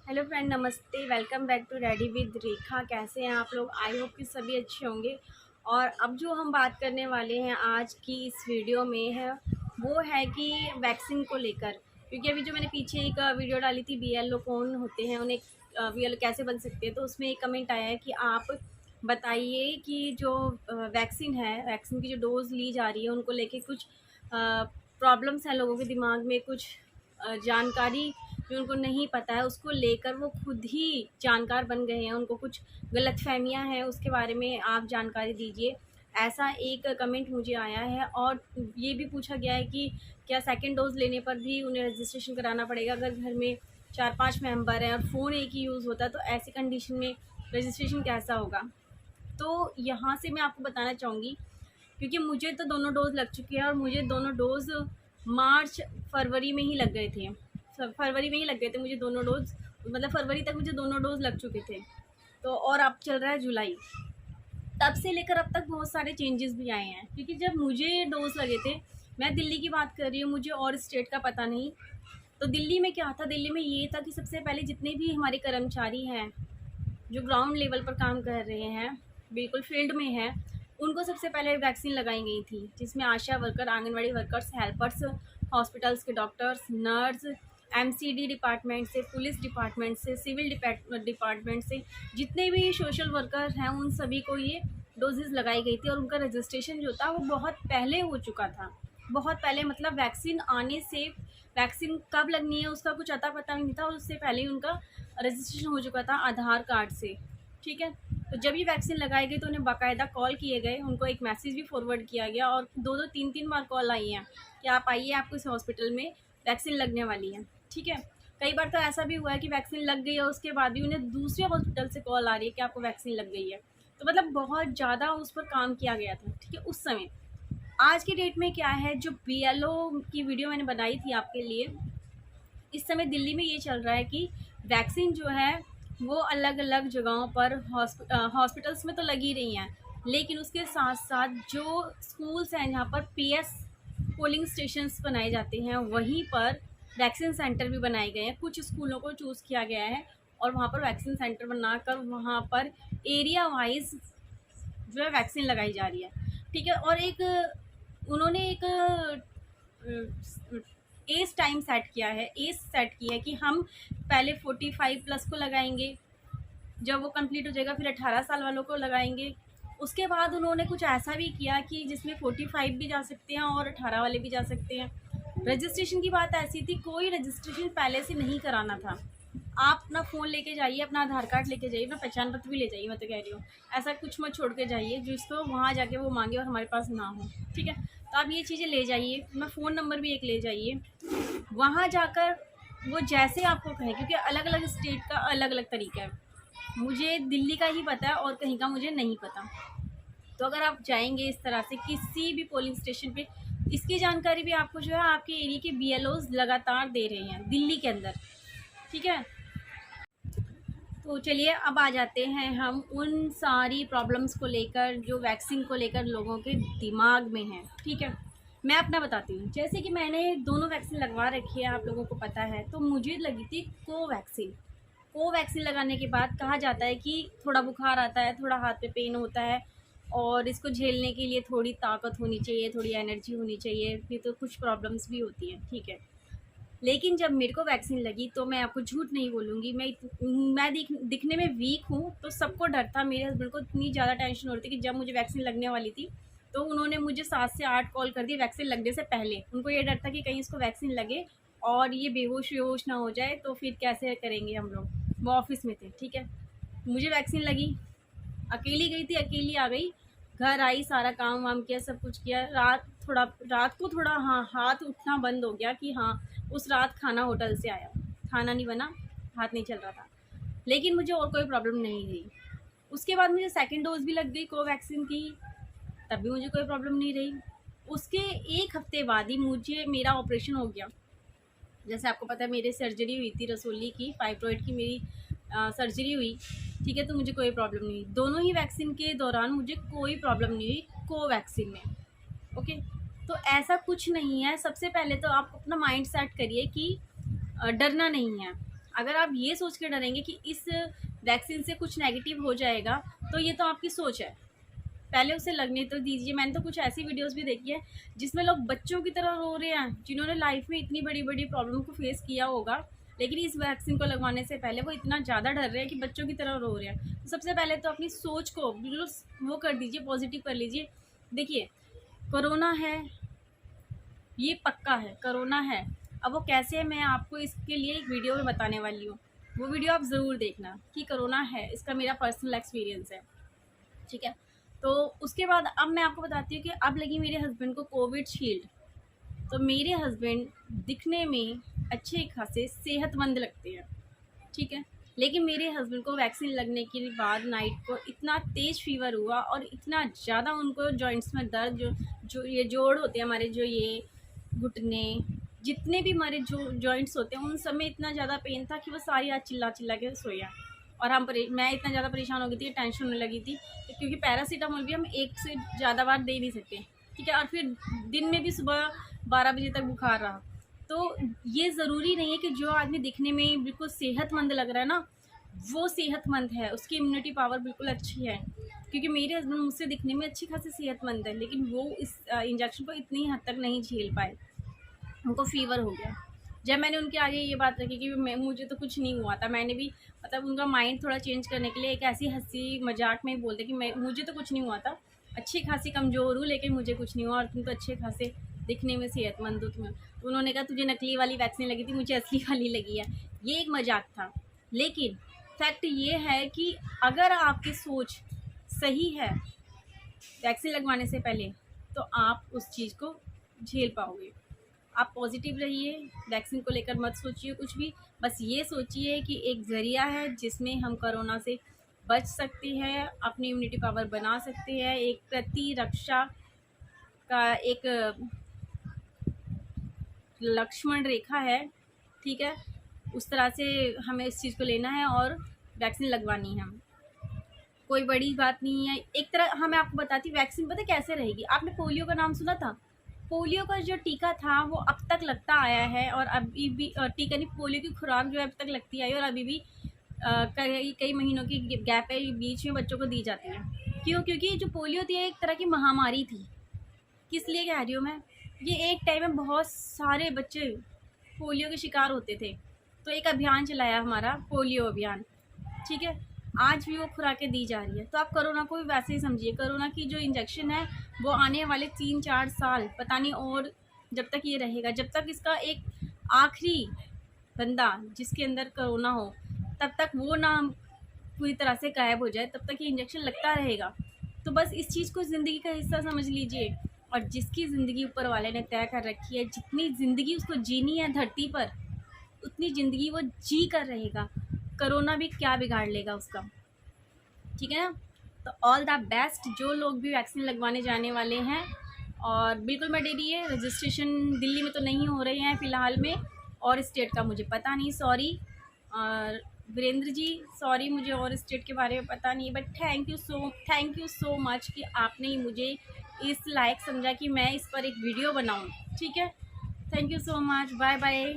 Hello friend, नमस्ते। Welcome back to ready with Rekha. कैसे हैं आप लोग? आई होप कि सभी अच्छे होंगे। और अब जो हम बात करने वाले हैं आज की इस वीडियो में है वो है कि वैक्सीन को लेकर, क्योंकि अभी जो मैंने पीछे एक वीडियो डाली थी बीएलओ कौन होते हैं, उन्हें बीएलओ कैसे बन सकते हैं, तो उसमें एक कमेंट आया है कि आप बताइए कि जो वैक्सीन है, वैक्सीन की जो डोज ली जा रही है उनको लेके कुछ प्रॉब्लम्स हैं लोगों के दिमाग में, कुछ जानकारी जो उनको नहीं पता है उसको लेकर वो खुद ही जानकार बन गए हैं, उनको कुछ गलतफहमियां हैं, उसके बारे में आप जानकारी दीजिए। ऐसा एक कमेंट मुझे आया है। और ये भी पूछा गया है कि क्या सेकंड डोज लेने पर भी उन्हें रजिस्ट्रेशन कराना पड़ेगा? अगर घर में 4-5 मेंबर हैं और फ़ोन एक ही यूज़ होता है तो ऐसी कंडीशन में रजिस्ट्रेशन कैसा होगा? तो यहाँ से मैं आपको बताना चाहूँगी, क्योंकि मुझे तो दोनों डोज़ लग चुकी है और मुझे दोनों डोज़ मार्च फरवरी में ही लग गए थे। फरवरी में ही लग गए थे मुझे दोनों डोज़, मतलब फरवरी तक मुझे दोनों डोज़ लग चुके थे। तो और अब चल रहा है जुलाई, तब से लेकर अब तक बहुत सारे चेंजेस भी आए हैं। क्योंकि जब मुझे डोज़ लगे थे, मैं दिल्ली की बात कर रही हूँ, मुझे और स्टेट का पता नहीं। तो दिल्ली में क्या था, दिल्ली में ये था कि सबसे पहले जितने भी हमारे कर्मचारी हैं जो ग्राउंड लेवल पर काम कर रहे हैं, बिल्कुल फील्ड में हैं, उनको सबसे पहले वैक्सीन लगाई गई थी, जिसमें Asha worker, anganwadi workers, helpers, hospitals के डॉक्टर्स, नर्स, एमसीडी डिपार्टमेंट से, पुलिस डिपार्टमेंट से, सिविल डिपार्टमेंट से, जितने भी सोशल वर्कर हैं उन सभी को ये डोजेज़ लगाई गई थी। और उनका रजिस्ट्रेशन जो था वो बहुत पहले हो चुका था, बहुत पहले, मतलब वैक्सीन आने से, वैक्सीन कब लगनी है उसका कुछ अता पता नहीं था, और उससे पहले ही उनका रजिस्ट्रेशन हो चुका था आधार कार्ड से। ठीक है, तो जब ये वैक्सीन लगाई गई तो उन्हें बाकायदा कॉल किए गए, उनको एक मैसेज भी फॉरवर्ड किया गया, और 2-2 3-3 बार कॉल आई हैं कि आप आइए, आपको इस हॉस्पिटल में वैक्सीन लगने वाली है। ठीक है, कई बार तो ऐसा भी हुआ है कि वैक्सीन लग गई है, उसके बाद भी उन्हें दूसरे हॉस्पिटल से कॉल आ रही है कि आपको वैक्सीन लग गई है। तो मतलब बहुत ज़्यादा उस पर काम किया गया था। ठीक है, उस समय। आज की डेट में क्या है, जो बीएलओ की वीडियो मैंने बनाई थी आपके लिए, इस समय दिल्ली में ये चल रहा है कि वैक्सीन जो है वो अलग अलग जगहों पर, हॉस्पिटल्स में तो लगी रही हैं, लेकिन उसके साथ साथ जो स्कूल्स हैं जहाँ पर पीएस पोलिंग स्टेशंस बनाए जाते हैं, वहीं पर वैक्सीन सेंटर भी बनाए गए हैं। कुछ स्कूलों को चूज़ किया गया है और वहाँ पर वैक्सीन सेंटर बनाकर वहाँ पर एरिया वाइज जो है वैक्सीन लगाई जा रही है। ठीक है, और एक उन्होंने एक एज टाइम सेट किया है, एज सेट की है कि हम पहले 45 प्लस को लगाएंगे, जब वो कंप्लीट हो जाएगा फिर 18 साल वालों को लगाएंगे। उसके बाद उन्होंने कुछ ऐसा भी किया कि जिसमें 45 भी जा सकते हैं और 18 वाले भी जा सकते हैं। रजिस्ट्रेशन की बात ऐसी थी, कोई रजिस्ट्रेशन पहले से नहीं कराना था। आप अपना फ़ोन लेके जाइए, अपना आधार कार्ड लेके जाइए, अपना पहचान पत्र भी ले जाइए, मैं तो कह रही हूँ। ऐसा कुछ मत छोड़ के जाइए जिसको वहाँ जाके वो मांगे और हमारे पास ना हो। ठीक है, तो आप ये चीज़ें ले जाइए, अपना फ़ोन नंबर भी एक ले जाइए। वहाँ जाकर वो जैसे आपको कहे, क्योंकि अलग अलग स्टेट का अलग अलग तरीका है। मुझे दिल्ली का ही पता है और कहीं का मुझे नहीं पता। तो अगर आप जाएंगे इस तरह से किसी भी पोलिंग स्टेशन पे, इसकी जानकारी भी आपको जो है आपके एरिया के बीएलओज लगातार दे रहे हैं दिल्ली के अंदर। ठीक है, तो चलिए अब आ जाते हैं हम उन सारी प्रॉब्लम्स को लेकर जो वैक्सीन को लेकर लोगों के दिमाग में है। ठीक है, मैं अपना बताती हूँ। जैसे कि मैंने दोनों वैक्सीन लगवा रखी है, आप लोगों को पता है। तो मुझे लगी थी कोवैक्सीन। कोवैक्सीन लगाने के बाद कहा जाता है कि थोड़ा बुखार आता है, थोड़ा हाथ पे पेन होता है, और इसको झेलने के लिए थोड़ी ताकत होनी चाहिए, थोड़ी एनर्जी होनी चाहिए, फिर तो कुछ प्रॉब्लम्स भी होती हैं। ठीक है, लेकिन जब मेरे को वैक्सीन लगी तो मैं आपको झूठ नहीं बोलूँगी, मैं दिखने में वीक हूँ, तो सबको डर था। मेरे हस्बैंड को इतनी ज़्यादा टेंशन हो रही थी कि जब मुझे वैक्सीन लगने वाली थी तो उन्होंने मुझे 7 से 8 कॉल कर दी वैक्सीन लगने से पहले। उनको ये डर था कि कहीं इसको वैक्सीन लगे और ये बेहोश वेहोश ना हो जाए, तो फिर कैसे करेंगे हम लोग। वो ऑफिस में थे। ठीक है, मुझे वैक्सीन लगी, अकेली गई थी, अकेली आ गई, घर आई, सारा काम वाम किया, सब कुछ किया। रात को थोड़ा, हाँ, हाथ उठना बंद हो गया कि हाँ, उस रात खाना होटल से आया, खाना नहीं बना, हाथ नहीं चल रहा था, लेकिन मुझे और कोई प्रॉब्लम नहीं रही। उसके बाद मुझे सेकंड डोज भी लग गई कोवैक्सीन की, तब भी मुझे कोई प्रॉब्लम नहीं रही। उसके 1 हफ्ते बाद ही मुझे मेरा ऑपरेशन हो गया। जैसे आपको पता है मेरी सर्जरी हुई थी, रसोली की फाइब्रॉइड की मेरी सर्जरी हुई। ठीक है, तो मुझे कोई प्रॉब्लम नहीं हुई। दोनों ही वैक्सीन के दौरान मुझे कोई प्रॉब्लम नहीं हुई कोवैक्सीन में। ओके, तो ऐसा कुछ नहीं है। सबसे पहले तो आप अपना माइंड सेट करिए कि डरना नहीं है। अगर आप ये सोच के डरेंगे कि इस वैक्सीन से कुछ नेगेटिव हो जाएगा, तो ये तो आपकी सोच है। पहले उसे लगने तो दीजिए। मैंने तो कुछ ऐसी वीडियोस भी देखी है जिसमें लोग बच्चों की तरह रो रहे हैं, जिन्होंने लाइफ में इतनी बड़ी बड़ी प्रॉब्लम को फेस किया होगा, लेकिन इस वैक्सीन को लगवाने से पहले वो इतना ज़्यादा डर रहे हैं कि बच्चों की तरह रो रहे हैं। तो सबसे पहले तो अपनी सोच को बिल्कुल वो कर दीजिए, पॉजिटिव कर लीजिए। देखिए, कोरोना है, ये पक्का है, कोरोना है। अब वो कैसे है, मैं आपको इसके लिए एक वीडियो में बताने वाली हूँ। वो वीडियो आप ज़रूर देखना कि कोरोना है, इसका मेरा पर्सनल एक्सपीरियंस है, ठीक है। तो उसके बाद अब मैं आपको बताती हूँ कि अब लगी मेरे हस्बैंड को कोविड शील्ड। तो मेरे हस्बैंड दिखने में अच्छे खासे सेहतमंद लगते हैं, ठीक है। लेकिन मेरे हस्बैंड को वैक्सीन लगने के बाद नाइट को इतना तेज़ फीवर हुआ और इतना ज़्यादा उनको जॉइंट्स में दर्द, जो ये जोड़ होते हैं हमारे, जो ये घुटने, जितने भी हमारे जो जॉइंट्स होते हैं, उन सब में इतना ज़्यादा पेन था कि वो सारी रात चिल्ला चिल्ला के सोया। और मैं इतना ज़्यादा परेशान हो गई थी, टेंशन होने लगी थी, क्योंकि पैरासीटामोल भी हम एक से ज़्यादा बार दे नहीं सकते, ठीक है। और फिर दिन में भी सुबह 12 बजे तक बुखार रहा। तो ये ज़रूरी नहीं है कि जो आदमी दिखने में बिल्कुल सेहतमंद लग रहा है ना, वो सेहतमंद है, उसकी इम्यूनिटी पावर बिल्कुल अच्छी है। क्योंकि मेरे हस्बैंड मुझसे दिखने में अच्छी खासी सेहतमंद है, लेकिन वो इस इंजेक्शन को इतनी हद तक नहीं झेल पाए, उनको फ़ीवर हो गया। जब मैंने उनके आगे ये बात रखी कि मुझे तो कुछ नहीं हुआ था, मैंने भी मतलब उनका माइंड थोड़ा चेंज करने के लिए एक ऐसी हंसी मजाक में बोलते कि मुझे तो कुछ नहीं हुआ था, अच्छी खासी कमज़ोर हूँ, लेकिन मुझे कुछ नहीं हुआ, और तुम तो अच्छे खासे दिखने में सेहतमंद हो तुम्हें। तो उन्होंने कहा तुझे नकली वाली वैक्सीन लगी थी, मुझे असली वाली लगी है। ये एक मजाक था, लेकिन फैक्ट ये है कि अगर आपकी सोच सही है वैक्सीन लगवाने से पहले, तो आप उस चीज़ को झेल पाओगे। आप पॉजिटिव रहिए, वैक्सीन को लेकर मत सोचिए कुछ भी, बस ये सोचिए कि एक ज़रिया है जिसमें हम कोरोना से बच सकते हैं, अपनी इम्यूनिटी पावर बना सकते हैं, एक प्रतिरक्षा का एक लक्ष्मण रेखा है, ठीक है। उस तरह से हमें इस चीज़ को लेना है और वैक्सीन लगवानी है। कोई बड़ी बात नहीं है। एक तरह मैं आपको बताती हूँ वैक्सीन पता कैसे रहेगी। आपने पोलियो का नाम सुना था? पोलियो का जो टीका था वो अब तक लगता आया है, और अभी भी टीका नहीं, पोलियो की खुराक जो है अब तक लगती आई, और अभी भी कई महीनों की गैप है, बीच में बच्चों को दी जाती है। क्यों? क्योंकि जो पोलियो थी एक तरह की महामारी थी। किस लिए कह रही हूँ मैं, ये एक टाइम में बहुत सारे बच्चे पोलियो के शिकार होते थे, तो एक अभियान चलाया हमारा पोलियो अभियान, ठीक है। आज भी वो खुराकें दी जा रही है। तो आप कोरोना को भी वैसे ही समझिए, कोरोना की जो इंजेक्शन है वो आने वाले 3-4 साल पता नहीं, और जब तक ये रहेगा, जब तक इसका एक आखिरी बंदा जिसके अंदर कोरोना हो, तब तक वो ना पूरी तरह से गायब हो जाए, तब तक ये इंजेक्शन लगता रहेगा। तो बस इस चीज़ को ज़िंदगी का हिस्सा समझ लीजिए, और जिसकी ज़िंदगी ऊपर वाले ने तय कर रखी है, जितनी ज़िंदगी उसको जीनी है धरती पर, उतनी ज़िंदगी वो जी कर रहेगा। कोरोना भी क्या बिगाड़ लेगा उसका, ठीक है ना। तो ऑल द बेस्ट जो लोग भी वैक्सीन लगवाने जाने वाले हैं, और बिल्कुल मत डरिए। रजिस्ट्रेशन दिल्ली में तो नहीं हो रहे हैं फ़िलहाल में, और स्टेट का मुझे पता नहीं, सॉरी। और वीरेंद्र जी सॉरी, मुझे और स्टेट के बारे में पता नहीं, but thank you so much कि आपने मुझे इस लायक समझा कि मैं इस पर एक वीडियो बनाऊं, ठीक है। Thank you so much, bye bye.